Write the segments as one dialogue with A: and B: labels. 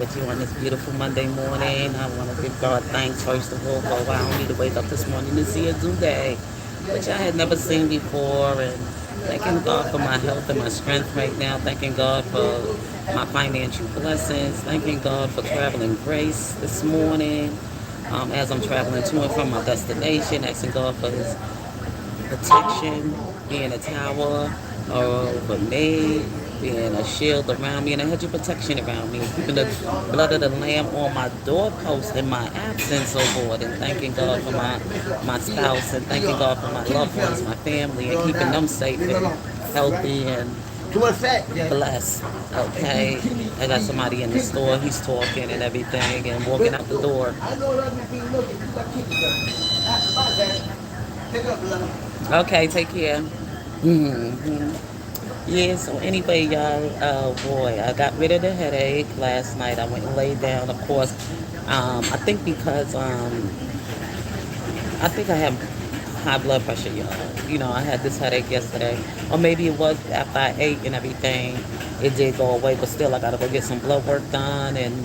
A: With you on this beautiful Monday morning. I want to give God thanks first of all for allowing me to wake up this morning to see a new day, which I had never seen before, and thanking God for my health and my strength right now. Thanking God for my financial blessings. Thanking God for traveling grace this morning. As I'm traveling to and from my destination, asking God for His protection, being a tower over me, being a shield around me, and a hedge of protection around me, keeping the blood of the Lamb on my doorpost in my absence, oh Lord, and thanking God for my spouse, and thanking God for my loved ones, my family, and keeping them safe and healthy and blessed. Okay, I got somebody in the store. He's talking and everything, and walking out the door. Okay, take care. Hmm. Yeah, so anyway, y'all, oh boy, I got rid of the headache last night. I went and laid down, of course. I think because I think I have high blood pressure, y'all. You know, I had this headache yesterday, or maybe it was after I ate and everything. It did go away, but still, I gotta go get some blood work done and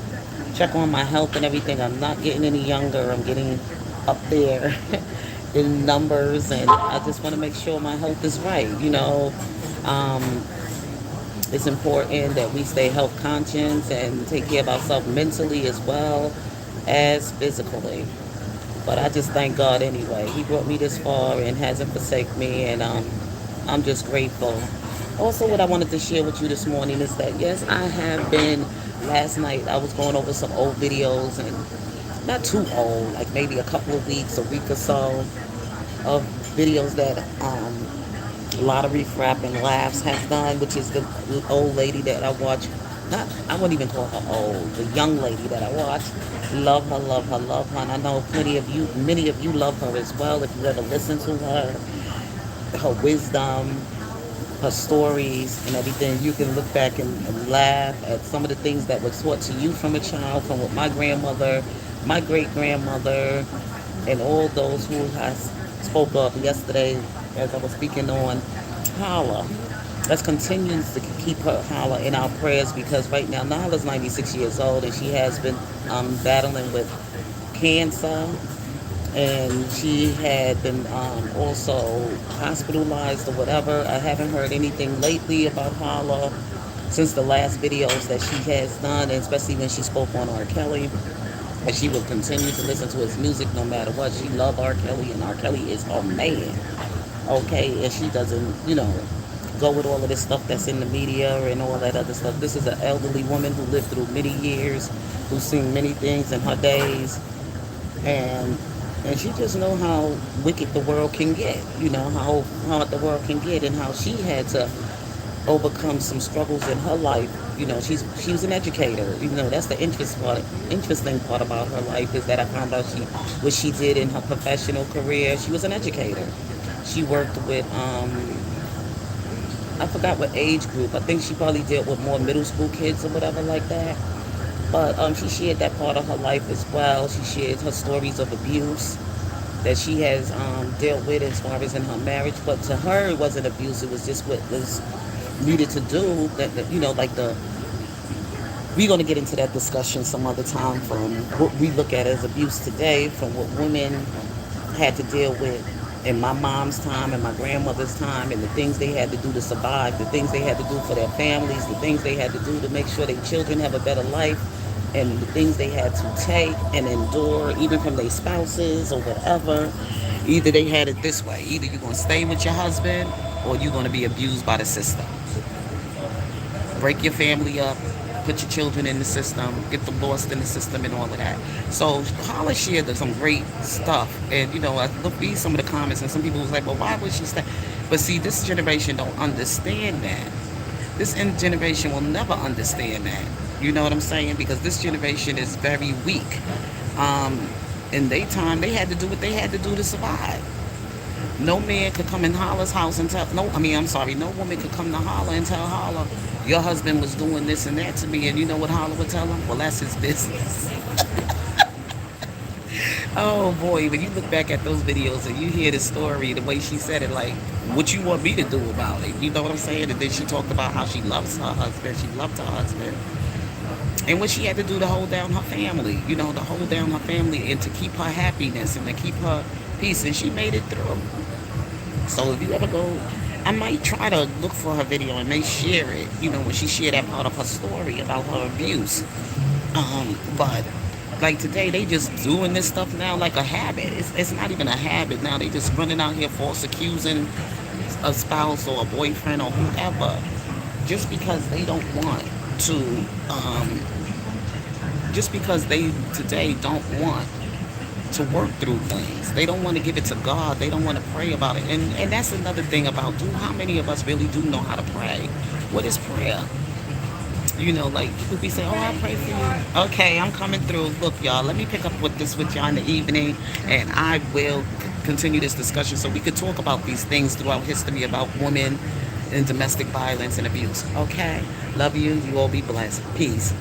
A: check on my health and everything. I'm not getting any younger. I'm getting up there in numbers, and I just want to make sure my health is right. Um, it's important that we stay health conscious and take care of ourselves mentally as well as physically. But I just thank God anyway. He brought me this far and hasn't forsaken me, and I'm just grateful. Also, what I wanted to share with you this morning is that yes, I have been. Last night I was going over some old videos, and not too old, like maybe a couple of weeks, a week or so, of videos that Lottery Frap and Laughs has done, which is the old lady that I watch. Not, I wouldn't even call her old. The young lady that I watch. Love her, love her, love her. And I know many of you love her as well. If you ever listen to her wisdom, her stories, and everything, you can look back and laugh at some of the things that were taught to you from a child, from what my grandmother, my great grandmother, and all those who I spoke of yesterday as I was speaking on Holla. Let's continue to keep her Holla in our prayers because right now Nala's 96 years old and she has been battling with cancer, and she had been also hospitalized or whatever. I haven't heard anything lately about Holla since the last videos that she has done, and especially when she spoke on R. Kelly. And she will continue to listen to his music no matter what. She loves R. Kelly, and R. Kelly is her man. Okay, and she doesn't, go with all of this stuff that's in the media and all that other stuff. This is an elderly woman who lived through many years, who's seen many things in her days, and and she just know how wicked the world can get. You know how hard the world can get, and how she had to overcome some struggles in her life. She was an educator. That's the interesting part about her life is that I found out what she did in her professional career. She was an educator. She worked with I forgot what age group. I think she probably dealt with more middle school kids or whatever like that. But she shared that part of her life as well. She shared her stories of abuse that she has dealt with as far as in her marriage. But to her, it wasn't abuse. It was just what was needed to do. Like we're going to get into that discussion some other time from what we look at as abuse today, from what women had to deal with in my mom's time and my grandmother's time, and the things they had to do to survive, the things they had to do for their families, the things they had to do to make sure their children have a better life, and the things they had to take and endure, even from their spouses or whatever. Either they had it this way: either you're going to stay with your husband, or you're going to be abused by the system. Break your family up, put your children in the system, get them lost in the system, and all of that. So Paula shared some great stuff, and I looked at some of the comments, and some people was like, "Well, why would she stay?" But see, this generation don't understand that. Generation will never understand that. You know what I'm saying? Because this generation is very weak. Um, in their time, they had to do what they had to do to survive. No man could come in Holla's house and tell, no, I mean, I'm sorry, no woman could come to Holla and tell Holla, your husband was doing this and that to me, and you know what Holla would tell him? Well, that's his business. Oh boy, when you look back at those videos and you hear the story, the way she said it, like, what you want me to do about it? You know what I'm saying? And then she talked about how she loves her husband, she loved her husband. And what she had to do to hold down her family, to hold down her family and to keep her happiness and to keep her peace. And she made it through. So if you ever go, I might try to look for her video and may share it, when she shared that part of her story about her abuse. But like today, they just doing this stuff now like a habit. It's not even a habit now. They just running out here false accusing a spouse or a boyfriend or whoever just because they don't want to, just because they today don't want to work through things. They don't want to give it to God. They don't want to pray about it. And that's another thing about how many of us really do know how to pray. What is prayer? Like people be saying, "Oh, I pray for you." Okay, I'm coming through. Look, y'all, let me pick up with this with y'all in the evening, and I will continue this discussion so we could talk about these things throughout history about women and domestic violence and abuse. Okay, love you. You all be blessed. Peace.